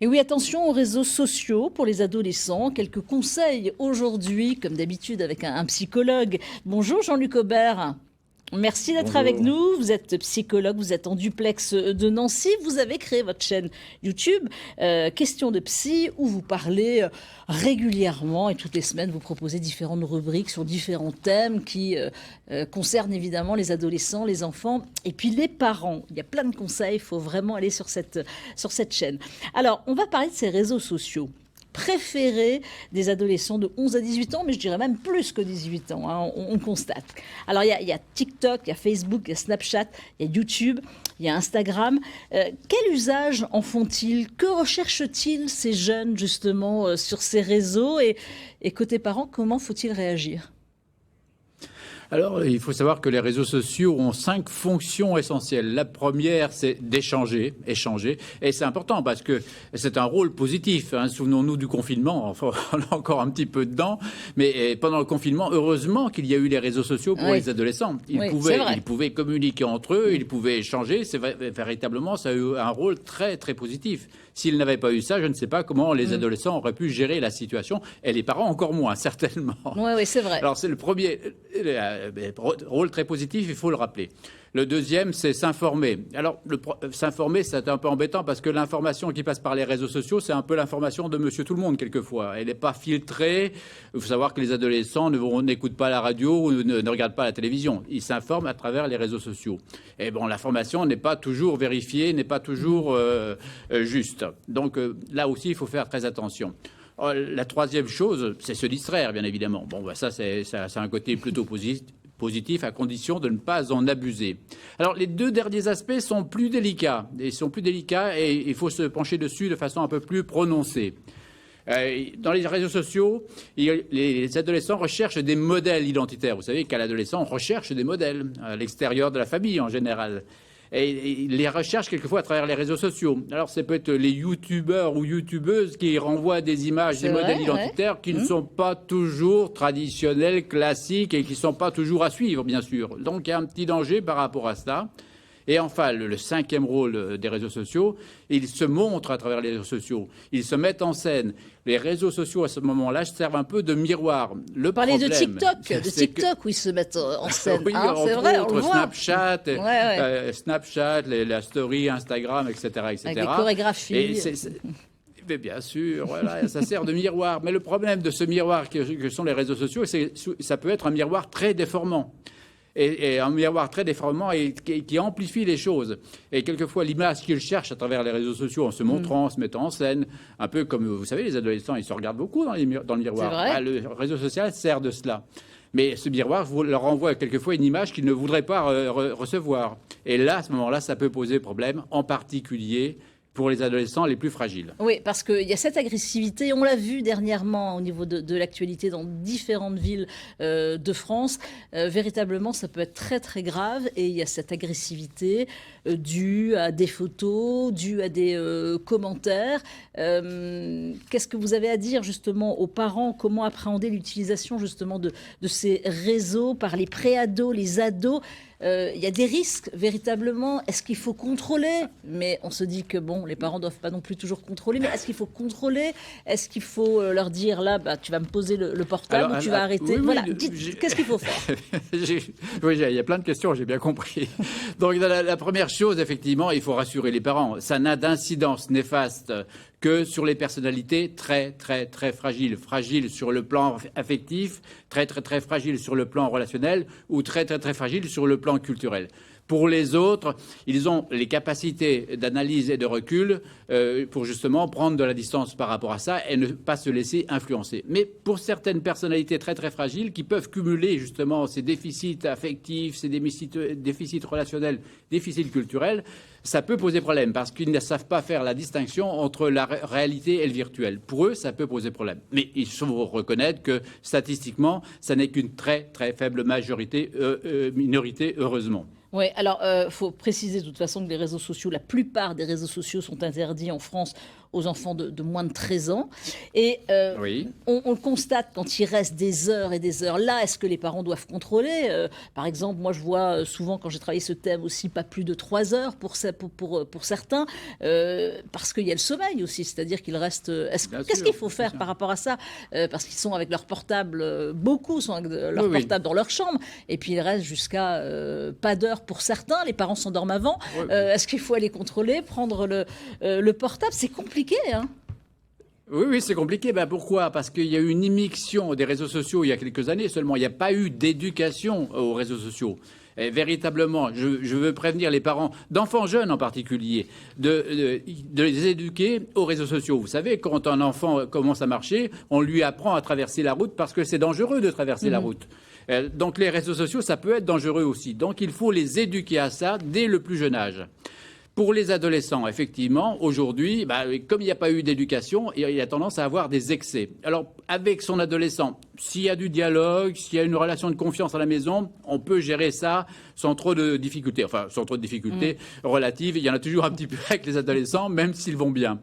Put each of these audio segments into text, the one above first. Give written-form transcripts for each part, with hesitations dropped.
Et oui, attention aux réseaux sociaux pour les adolescents. Quelques conseils aujourd'hui, comme d'habitude, avec un psychologue. Bonjour Jean-Luc Aubert. Merci d'être avec Bonjour. nous. Vous êtes psychologue, vous êtes en duplex de Nancy. Vous avez créé votre chaîne YouTube, Question de Psy, où vous parlez régulièrement et toutes les semaines, vous proposez différentes rubriques sur différents thèmes qui concernent évidemment les adolescents, les enfants et puis les parents. Il y a plein de conseils, il faut vraiment aller sur cette chaîne. Alors, on va parler de ces réseaux sociaux préférés des adolescents de 11 à 18 ans, mais je dirais même plus que 18 ans, hein, on constate. Alors, il y a TikTok, il y a Facebook, il y a Snapchat, il y a YouTube, il y a Instagram. Quel usage en font-ils? Que recherchent-ils ces jeunes, justement, sur ces réseaux? Et côté parents, comment faut-il réagir? Alors, il faut savoir que les réseaux sociaux ont 5 fonctions essentielles. La première, c'est d'échanger, échanger. Et c'est important parce que c'est un rôle positif. Hein. Souvenons-nous du confinement. Enfin, on est encore un petit peu dedans. Mais pendant le confinement, heureusement qu'il y a eu les réseaux sociaux pour les adolescents. Ils pouvaient communiquer entre eux, ils pouvaient échanger. C'est véritablement, ça a eu un rôle très, très positif. S'ils n'avaient pas eu ça, je ne sais pas comment les adolescents auraient pu gérer la situation. Et les parents encore moins, certainement. Oui, c'est vrai. Alors, c'est le premier rôle très positif, il faut le rappeler. Le deuxième, c'est s'informer. Alors, s'informer, c'est un peu embêtant parce que l'information qui passe par les réseaux sociaux, c'est un peu l'information de monsieur tout le monde, quelquefois. Elle n'est pas filtrée. Il faut savoir que les adolescents n'écoutent pas la radio ou ne regardent pas la télévision. Ils s'informent à travers les réseaux sociaux. Et bon, l'information n'est pas toujours vérifiée, n'est pas toujours juste. Donc, là aussi, il faut faire très attention. La troisième chose, c'est se distraire, bien évidemment. Bon, ça, c'est un côté plutôt positif, à condition de ne pas en abuser. Alors, les deux derniers aspects sont plus délicats. Et il faut se pencher dessus de façon un peu plus prononcée. Dans les réseaux sociaux, les adolescents recherchent des modèles identitaires. Vous savez qu'à l'adolescent, on recherche des modèles à l'extérieur de la famille en général. Et ils les recherchent quelquefois à travers les réseaux sociaux. Alors, c'est peut-être les youtubeurs ou youtubeuses qui renvoient des images, des modèles identitaires qui ne sont pas toujours traditionnels, classiques et qui ne sont pas toujours à suivre, bien sûr. Donc, il y a un petit danger par rapport à ça. Et enfin, le cinquième rôle des réseaux sociaux, ils se montrent à travers les réseaux sociaux. Ils se mettent en scène. Les réseaux sociaux, à ce moment-là, servent un peu de miroir. Vous parlez de TikTok, où ils se mettent en scène. Oui, c'est vrai, on le voit. Snapchat, la story, Instagram, etc. Avec des chorégraphies. Mais bien sûr, voilà, ça sert de miroir. Mais le problème de ce miroir que sont les réseaux sociaux, c'est que ça peut être un miroir très déformant. Et un miroir très déformant et qui amplifie les choses. Et quelquefois, l'image qu'ils cherchent à travers les réseaux sociaux, en se montrant, en se mettant en scène, un peu comme, vous savez, les adolescents, ils se regardent beaucoup dans le miroir. C'est vrai. Le réseau social sert de cela. Mais ce miroir leur renvoie quelquefois une image qu'ils ne voudraient pas recevoir. Et là, à ce moment-là, ça peut poser problème, en particulier pour les adolescents les plus fragiles. Oui, parce qu'il y a cette agressivité, on l'a vu dernièrement au niveau de l'actualité dans différentes villes de France. Véritablement, ça peut être très très grave et il y a cette agressivité due à des photos, due à des commentaires. Qu'est-ce que vous avez à dire justement aux parents? Comment appréhender l'utilisation justement de ces réseaux par les préados, les ados? Il y a des risques, véritablement. Est-ce qu'il faut contrôler? Mais on se dit que, bon, les parents ne doivent pas non plus toujours contrôler. Mais est-ce qu'il faut contrôler? Est-ce qu'il faut leur dire, là, tu vas me poser le portable ou tu vas arrêter? Voilà, qu'est-ce qu'il faut faire? Oui, il y a plein de questions, j'ai bien compris. Donc, la première chose, effectivement, il faut rassurer les parents. Ça n'a d'incidence néfaste que sur les personnalités très, très, très fragiles. Fragiles sur le plan affectif, très, très, très fragiles sur le plan relationnel ou très, très, très fragiles sur le plan culturel. Pour les autres, ils ont les capacités d'analyse et de recul pour justement prendre de la distance par rapport à ça et ne pas se laisser influencer. Mais pour certaines personnalités très très fragiles qui peuvent cumuler justement ces déficits affectifs, ces déficits relationnels, déficits culturels, ça peut poser problème parce qu'ils ne savent pas faire la distinction entre la réalité et le virtuel. Pour eux, ça peut poser problème. Mais il faut reconnaître que statistiquement, ça n'est qu'une très très faible minorité, heureusement. Oui, alors il faut préciser de toute façon que les réseaux sociaux, la plupart des réseaux sociaux sont interdits en France aux enfants de moins de 13 ans. Et Oui. on le constate quand il reste des heures et des heures. Là, est-ce que les parents doivent contrôler par exemple, moi, je vois souvent, quand j'ai travaillé ce thème aussi, pas plus de 3 heures pour certains, parce qu'il y a le sommeil aussi, c'est-à-dire qu'il reste... Qu'est-ce qu'il faut faire par rapport à ça parce qu'ils sont avec leur portable, beaucoup sont avec leur portable dans leur chambre, et puis il reste jusqu'à pas d'heure pour certains, les parents s'endorment avant. Est-ce qu'il faut aller contrôler, prendre le portable? C'est compliqué, hein. Oui, c'est compliqué. Ben pourquoi? Parce qu'il y a eu une immixtion des réseaux sociaux il y a quelques années seulement. Il n'y a pas eu d'éducation aux réseaux sociaux. Et véritablement, je veux prévenir les parents, d'enfants jeunes en particulier, de les éduquer aux réseaux sociaux. Vous savez, quand un enfant commence à marcher, on lui apprend à traverser la route parce que c'est dangereux de traverser la route. Donc les réseaux sociaux, ça peut être dangereux aussi. Donc il faut les éduquer à ça dès le plus jeune âge. Pour les adolescents, effectivement, aujourd'hui, comme il n'y a pas eu d'éducation, il y a tendance à avoir des excès. Alors, avec son adolescent, s'il y a du dialogue, s'il y a une relation de confiance à la maison, on peut gérer ça sans trop de difficultés. Enfin, sans trop de difficultés relatives. Il y en a toujours un petit peu avec les adolescents, même s'ils vont bien.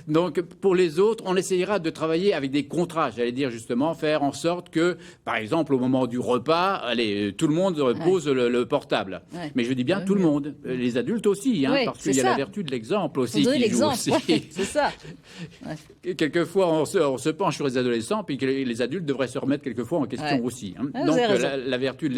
Donc, pour les autres, on essayera de travailler avec des contrats. J'allais dire justement, faire en sorte que, par exemple, au moment du repas, allez, tout le monde pose le portable. Mais je dis bien tout le monde, les adultes aussi, hein, parce qu'il y a la vertu de l'exemple aussi. Donner l'exemple, c'est ça. Quelquefois, on se penche sur les adolescents, puis que les adultes devraient se remettre quelquefois en question aussi. Hein. Donc, la vertu de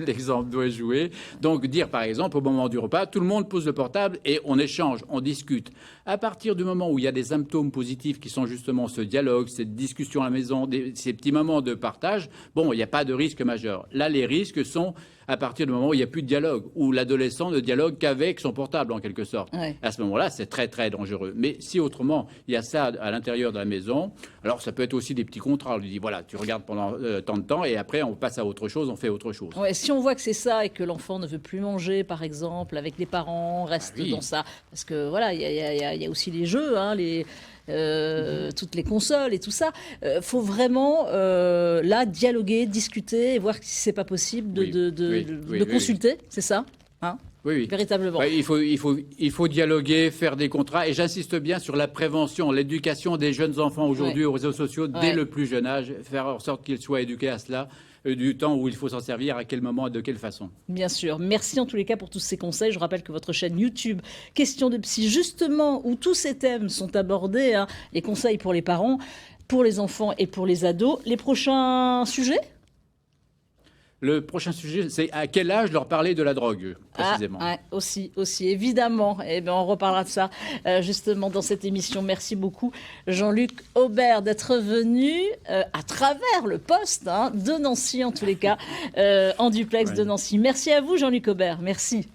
l'exemple doit jouer. Donc, dire par exemple, au moment du repas, tout le monde pose le portable et on échange, on discute. À partir du moment où il y a des symptômes positifs qui sont justement ce dialogue, cette discussion à la maison, ces petits moments de partage, bon, il n'y a pas de risque majeur. Là, les risques sont à partir du moment où il n'y a plus de dialogue, où l'adolescent ne dialogue qu'avec son portable, en quelque sorte. À ce moment-là, c'est très, très dangereux. Mais si autrement, il y a ça à l'intérieur de la maison, alors ça peut être aussi des petits contrats. On lui dit, voilà, tu regardes pendant tant de temps, et après, on passe à autre chose, on fait autre chose. Si on voit que c'est ça, et que l'enfant ne veut plus manger, par exemple, avec les parents, reste dans ça. Parce que, voilà, il y a aussi les jeux, hein, toutes les consoles et tout ça. Faut vraiment là dialoguer, discuter et voir si c'est pas possible de consulter, c'est ça, hein? Oui. Véritablement. Il faut dialoguer, faire des contrats, et j'insiste bien sur la prévention, l'éducation des jeunes enfants aujourd'hui aux réseaux sociaux dès le plus jeune âge, faire en sorte qu'ils soient éduqués à cela. Du temps où il faut s'en servir, à quel moment et de quelle façon. Bien sûr. Merci en tous les cas pour tous ces conseils. Je rappelle que votre chaîne YouTube, Question de Psy, justement, où tous ces thèmes sont abordés, hein, les conseils pour les parents, pour les enfants et pour les ados. Les prochains sujets ? Le prochain sujet, c'est à quel âge leur parler de la drogue, précisément. Aussi, évidemment. Eh bien, on reparlera de ça justement dans cette émission. Merci beaucoup, Jean-Luc Aubert, d'être venu à travers le poste de Nancy, en tous les cas, en duplex de Nancy. Merci à vous, Jean-Luc Aubert. Merci.